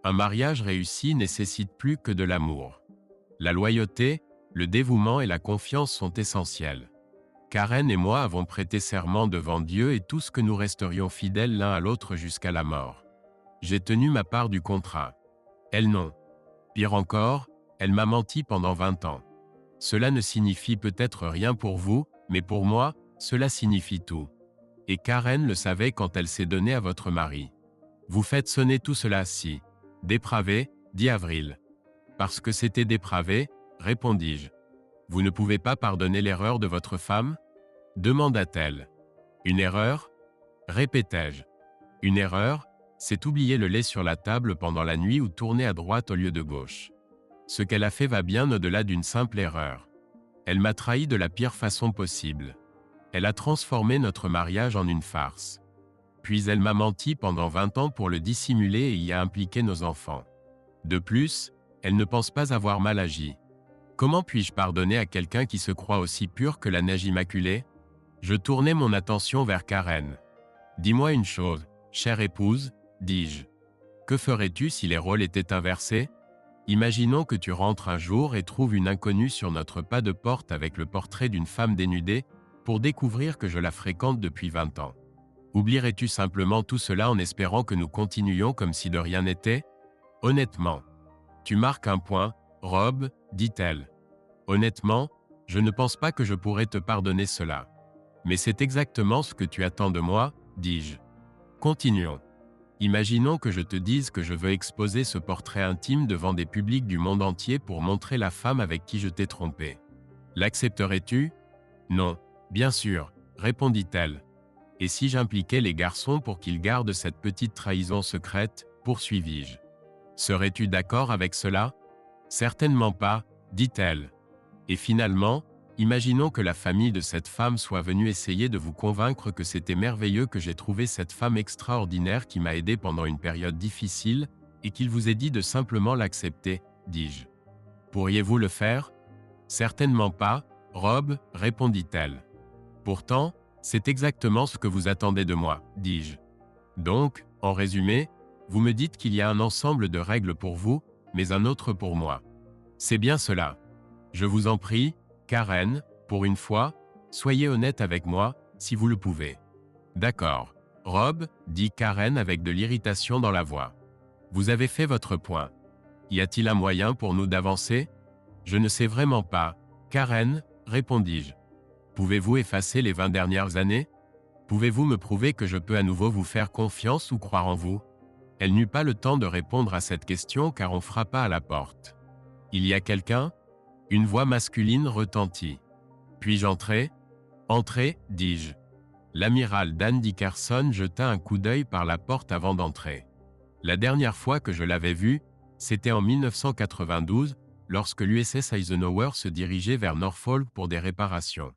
Un mariage réussi nécessite plus que de l'amour. La loyauté, le dévouement et la confiance sont essentiels. Karen et moi avons prêté serment devant Dieu et tous que nous resterions fidèles l'un à l'autre jusqu'à la mort. J'ai tenu ma part du contrat. Elle non. Pire encore, elle m'a menti pendant 20 ans. Cela ne signifie peut-être rien pour vous, mais pour moi, cela signifie tout. Et Karen le savait quand elle s'est donnée à votre mari. Vous faites sonner tout cela si dépravé, dit Avril. Parce que c'était dépravé, répondis-je. Vous ne pouvez pas pardonner l'erreur de votre femme? Demanda-t-elle. Une erreur? Répétai-je. Une erreur, c'est oublier le lait sur la table pendant la nuit ou tourner à droite au lieu de gauche. Ce qu'elle a fait va bien au-delà d'une simple erreur. Elle m'a trahi de la pire façon possible. Elle a transformé notre mariage en une farce. Puis elle m'a menti pendant 20 ans pour le dissimuler et y a impliqué nos enfants. De plus, elle ne pense pas avoir mal agi. Comment puis-je pardonner à quelqu'un qui se croit aussi pur que la neige immaculée? Je tournai mon attention vers Karen. Dis-moi une chose, chère épouse, dis-je. Que ferais-tu si les rôles étaient inversés? Imaginons que tu rentres un jour et trouves une inconnue sur notre pas de porte avec le portrait d'une femme dénudée, pour découvrir que je la fréquente depuis 20 ans. Oublierais-tu simplement tout cela en espérant que nous continuions comme si de rien n'était? Honnêtement. Tu marques un point, Rob, dit-elle. Honnêtement, je ne pense pas que je pourrais te pardonner cela. Mais c'est exactement ce que tu attends de moi, dis-je. Continuons. Imaginons que je te dise que je veux exposer ce portrait intime devant des publics du monde entier pour montrer la femme avec qui je t'ai trompé. L'accepterais-tu? Non, bien sûr, répondit-elle. Et si j'impliquais les garçons pour qu'ils gardent cette petite trahison secrète, poursuivis-je. Serais-tu d'accord avec cela? Certainement pas, dit-elle. Et finalement, imaginons que la famille de cette femme soit venue essayer de vous convaincre que c'était merveilleux que j'ai trouvé cette femme extraordinaire qui m'a aidé pendant une période difficile et qu'il vous ait dit de simplement l'accepter, dis-je. Pourriez-vous le faire? Certainement pas, Rob, répondit-elle. Pourtant, c'est exactement ce que vous attendez de moi, dis-je. Donc, en résumé, vous me dites qu'il y a un ensemble de règles pour vous, mais un autre pour moi. C'est bien cela. Je vous en prie, Karen, pour une fois, soyez honnête avec moi, si vous le pouvez. D'accord. Rob, dit Karen avec de l'irritation dans la voix. Vous avez fait votre point. Y a-t-il un moyen pour nous d'avancer? Je ne sais vraiment pas, Karen, répondis-je. Pouvez-vous effacer les 20 dernières années? Pouvez-vous me prouver que je peux à nouveau vous faire confiance ou croire en vous? Elle n'eut pas le temps de répondre à cette question car on frappa à la porte. Il y a quelqu'un? Une voix masculine retentit. Puis-je entrer? Entrez, dis-je. L'amiral Dan Dickerson jeta un coup d'œil par la porte avant d'entrer. La dernière fois que je l'avais vu, c'était en 1992, lorsque l'USS Eisenhower se dirigeait vers Norfolk pour des réparations.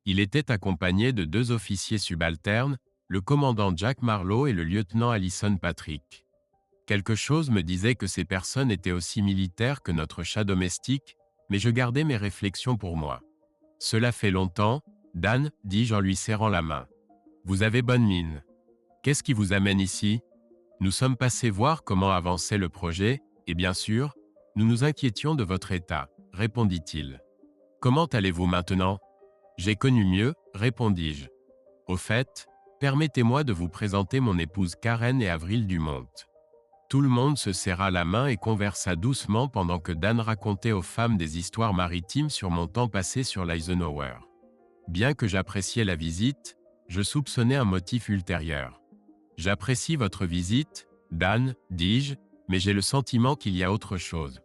Il était accompagné de 2 officiers subalternes, le commandant Jack Marlowe et le lieutenant Allison Patrick. Quelque chose me disait que ces personnes étaient aussi militaires que notre chat domestique, mais je gardais mes réflexions pour moi. Cela fait longtemps, Dan, dis-je en lui serrant la main. Vous avez bonne mine. Qu'est-ce qui vous amène ici? Nous sommes passés voir comment avançait le projet, et bien sûr, nous nous inquiétions de votre état, répondit-il. Comment allez-vous maintenant? J'ai connu mieux, répondis-je. Au fait, permettez-moi de vous présenter mon épouse Karen et Avril Dumont. Tout le monde se serra la main et conversa doucement pendant que Dan racontait aux femmes des histoires maritimes sur mon temps passé sur l'Eisenhower. Bien que j'appréciais la visite, je soupçonnais un motif ultérieur. J'apprécie votre visite, Dan, dis-je, mais j'ai le sentiment qu'il y a autre chose.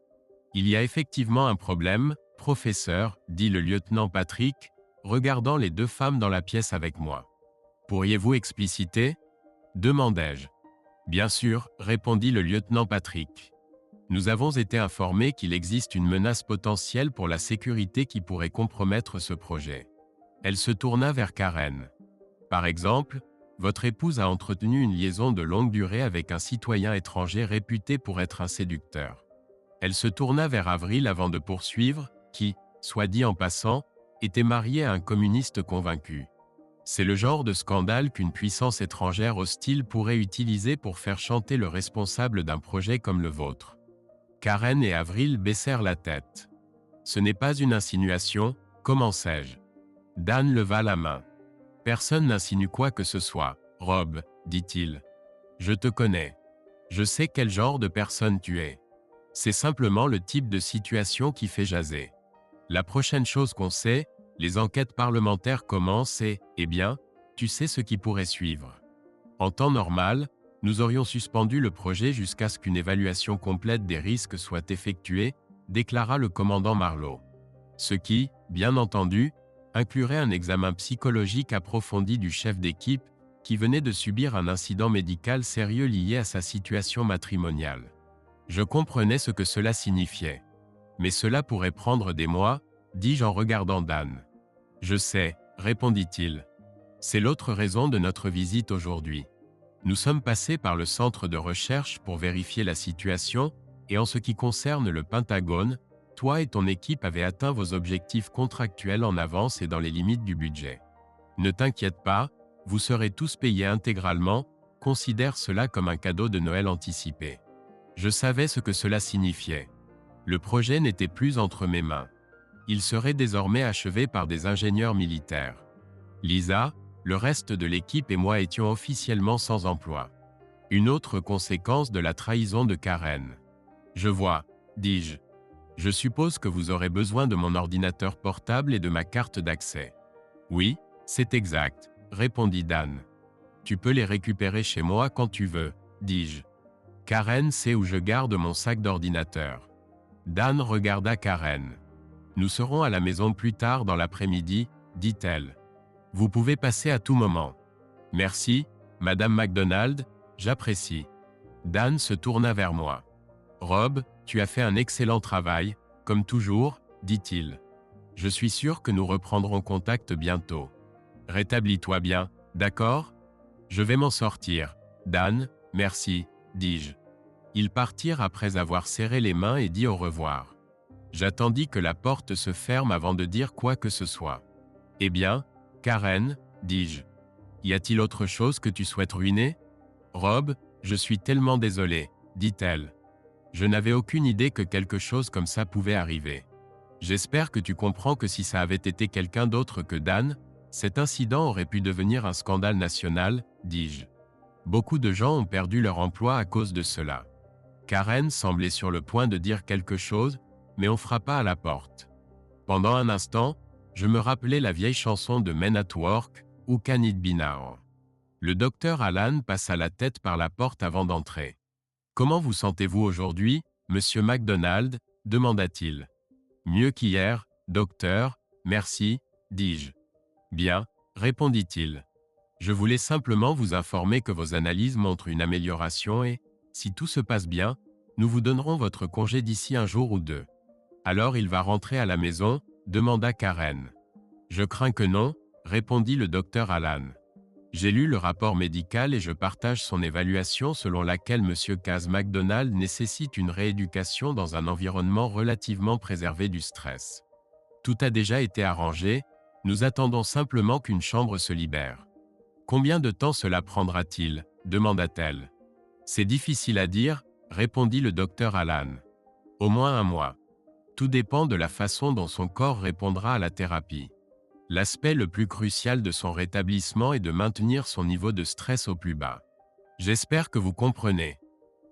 Il y a effectivement un problème, professeur, dit le lieutenant Patrick, regardant les 2 femmes dans la pièce avec moi. Pourriez-vous expliciter? Demandai-je. Bien sûr, répondit le lieutenant Patrick. Nous avons été informés qu'il existe une menace potentielle pour la sécurité qui pourrait compromettre ce projet. Elle se tourna vers Karen. Par exemple, votre épouse a entretenu une liaison de longue durée avec un citoyen étranger réputé pour être un séducteur. Elle se tourna vers Avril avant de poursuivre, qui, soit dit en passant, était marié à un communiste convaincu. C'est le genre de scandale qu'une puissance étrangère hostile pourrait utiliser pour faire chanter le responsable d'un projet comme le vôtre. Karen et Avril baissèrent la tête. Ce n'est pas une insinuation, commençai-je. Dan leva la main. Personne n'insinue quoi que ce soit, Rob, dit-il. Je te connais. Je sais quel genre de personne tu es. C'est simplement le type de situation qui fait jaser. La prochaine chose qu'on sait, les enquêtes parlementaires commencent et, eh bien, tu sais ce qui pourrait suivre. En temps normal, nous aurions suspendu le projet jusqu'à ce qu'une évaluation complète des risques soit effectuée, déclara le commandant Marlowe. Ce qui, bien entendu, inclurait un examen psychologique approfondi du chef d'équipe qui venait de subir un incident médical sérieux lié à sa situation matrimoniale. Je comprenais ce que cela signifiait. Mais cela pourrait prendre des mois, dis-je en regardant Dan. Je sais, répondit-il. C'est l'autre raison de notre visite aujourd'hui. Nous sommes passés par le centre de recherche pour vérifier la situation, et en ce qui concerne le Pentagone, toi et ton équipe avez atteint vos objectifs contractuels en avance et dans les limites du budget. Ne t'inquiète pas, vous serez tous payés intégralement, considère cela comme un cadeau de Noël anticipé. Je savais ce que cela signifiait. Le projet n'était plus entre mes mains. Il serait désormais achevé par des ingénieurs militaires. Lisa, le reste de l'équipe et moi étions officiellement sans emploi. Une autre conséquence de la trahison de Karen. Je vois, dis-je. Je suppose que vous aurez besoin de mon ordinateur portable et de ma carte d'accès. Oui, c'est exact, répondit Dan. Tu peux les récupérer chez moi quand tu veux, dis-je. Karen sait où je garde mon sac d'ordinateur. Dan regarda Karen. Nous serons à la maison plus tard dans l'après-midi, dit-elle. Vous pouvez passer à tout moment. Merci, Madame McDonald, j'apprécie. Dan se tourna vers moi. Rob, tu as fait un excellent travail, comme toujours, dit-il. Je suis sûr que nous reprendrons contact bientôt. Rétablis-toi bien, d'accord? Je vais m'en sortir. Dan, merci, dis-je. Ils partirent après avoir serré les mains et dit au revoir. J'attendis que la porte se ferme avant de dire quoi que ce soit. Eh bien, Karen, dis-je. Y a-t-il autre chose que tu souhaites ruiner? Rob, je suis tellement désolé, dit-elle. Je n'avais aucune idée que quelque chose comme ça pouvait arriver. J'espère que tu comprends que si ça avait été quelqu'un d'autre que Dan, cet incident aurait pu devenir un scandale national, dis-je. Beaucoup de gens ont perdu leur emploi à cause de cela. Karen semblait sur le point de dire quelque chose, mais on frappa à la porte. Pendant un instant, je me rappelais la vieille chanson de Men at Work, Who Can It Be Now? Le docteur Alan passa la tête par la porte avant d'entrer. Comment vous sentez-vous aujourd'hui, monsieur McDonald? Demanda-t-il. Mieux qu'hier, docteur, merci, dis-je. Bien, répondit-il. Je voulais simplement vous informer que vos analyses montrent une amélioration et, si tout se passe bien, nous vous donnerons votre congé d'ici un jour ou deux. Alors il va rentrer à la maison? Demanda Karen. Je crains que non, répondit le docteur Alan. J'ai lu le rapport médical et je partage son évaluation selon laquelle M. Kaz McDonald nécessite une rééducation dans un environnement relativement préservé du stress. Tout a déjà été arrangé, nous attendons simplement qu'une chambre se libère. Combien de temps cela prendra-t-il? Demanda-t-elle. C'est difficile à dire, répondit le docteur Alan. Au moins un mois. Tout dépend de la façon dont son corps répondra à la thérapie. L'aspect le plus crucial de son rétablissement est de maintenir son niveau de stress au plus bas. J'espère que vous comprenez.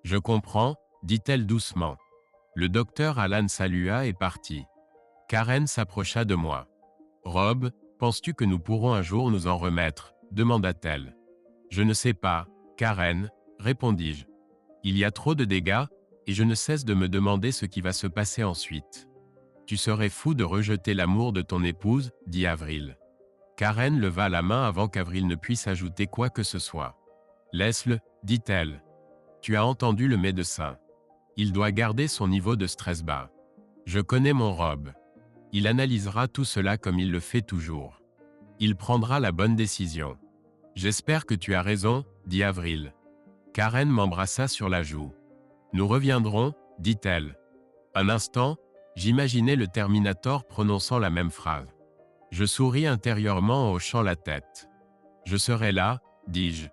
Je comprends, dit-elle doucement. Le docteur Alan salua et partit. Karen s'approcha de moi. Rob, penses-tu que nous pourrons un jour nous en remettre? Demanda-t-elle. Je ne sais pas, Karen, répondis-je. Il y a trop de dégâts, et je ne cesse de me demander ce qui va se passer ensuite. Tu serais fou de rejeter l'amour de ton épouse, dit Avril. Karen leva la main avant qu'Avril ne puisse ajouter quoi que ce soit. Laisse-le, dit-elle. Tu as entendu le médecin. Il doit garder son niveau de stress bas. Je connais mon Rob. Il analysera tout cela comme il le fait toujours. Il prendra la bonne décision. J'espère que tu as raison, dit Avril. Karen m'embrassa sur la joue. Nous reviendrons, dit-elle. Un instant, j'imaginais le Terminator prononçant la même phrase. Je souris intérieurement en hochant la tête. Je serai là, dis-je.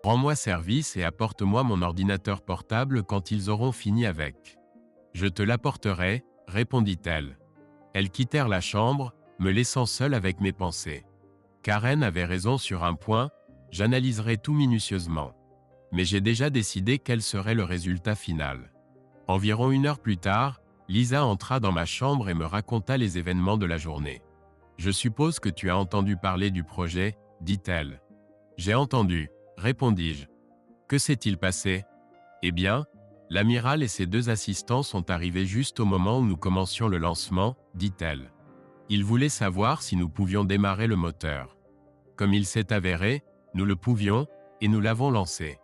Rends-moi service et apporte-moi mon ordinateur portable quand ils auront fini avec. Je te l'apporterai, répondit-elle. Elles quittèrent la chambre, me laissant seul avec mes pensées. Karen avait raison sur un point, j'analyserai tout minutieusement. Mais j'ai déjà décidé quel serait le résultat final. Environ 1 heure plus tard, Lisa entra dans ma chambre et me raconta les événements de la journée. Je suppose que tu as entendu parler du projet, dit-elle. J'ai entendu, répondis-je. Que s'est-il passé? Eh bien, l'amiral et ses 2 assistants sont arrivés juste au moment où nous commencions le lancement, dit-elle. Ils voulaient savoir si nous pouvions démarrer le moteur. Comme il s'est avéré, nous le pouvions, et nous l'avons lancé.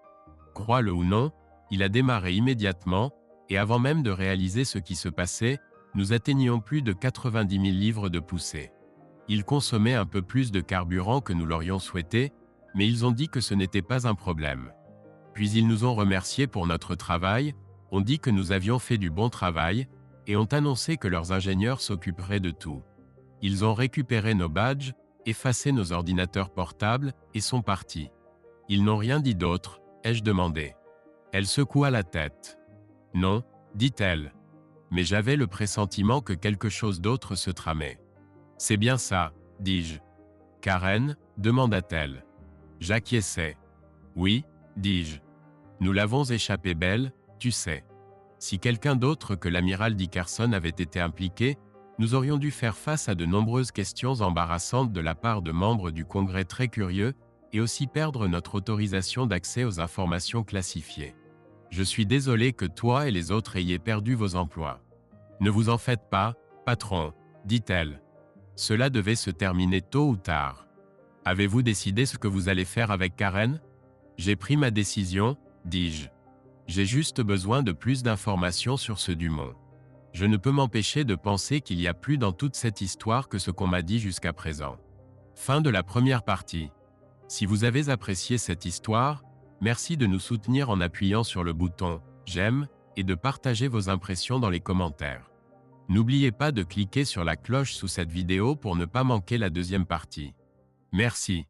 Crois-le ou non, il a démarré immédiatement, et avant même de réaliser ce qui se passait, nous atteignions plus de 90 000 livres de poussée. Il consommait un peu plus de carburant que nous l'aurions souhaité, mais ils ont dit que ce n'était pas un problème. Puis ils nous ont remerciés pour notre travail, ont dit que nous avions fait du bon travail, et ont annoncé que leurs ingénieurs s'occuperaient de tout. Ils ont récupéré nos badges, effacé nos ordinateurs portables, et sont partis. Ils n'ont rien dit d'autre, ai-je demandé. Elle secoua la tête. Non, dit-elle. Mais j'avais le pressentiment que quelque chose d'autre se tramait. C'est bien ça, dis-je. Karen, demanda-t-elle. J'acquiesçai. Oui, dis-je. Nous l'avons échappé belle, tu sais. Si quelqu'un d'autre que l'amiral Dickerson avait été impliqué, nous aurions dû faire face à de nombreuses questions embarrassantes de la part de membres du Congrès très curieux et aussi perdre notre autorisation d'accès aux informations classifiées. Je suis désolé que toi et les autres ayez perdu vos emplois. Ne vous en faites pas, patron, dit-elle. Cela devait se terminer tôt ou tard. Avez-vous décidé ce que vous allez faire avec Karen? J'ai pris ma décision, dis-je. J'ai juste besoin de plus d'informations sur ce Dumont. Je ne peux m'empêcher de penser qu'il y a plus dans toute cette histoire que ce qu'on m'a dit jusqu'à présent. Fin de la première partie. Si vous avez apprécié cette histoire, merci de nous soutenir en appuyant sur le bouton « J'aime » et de partager vos impressions dans les commentaires. N'oubliez pas de cliquer sur la cloche sous cette vidéo pour ne pas manquer la deuxième partie. Merci.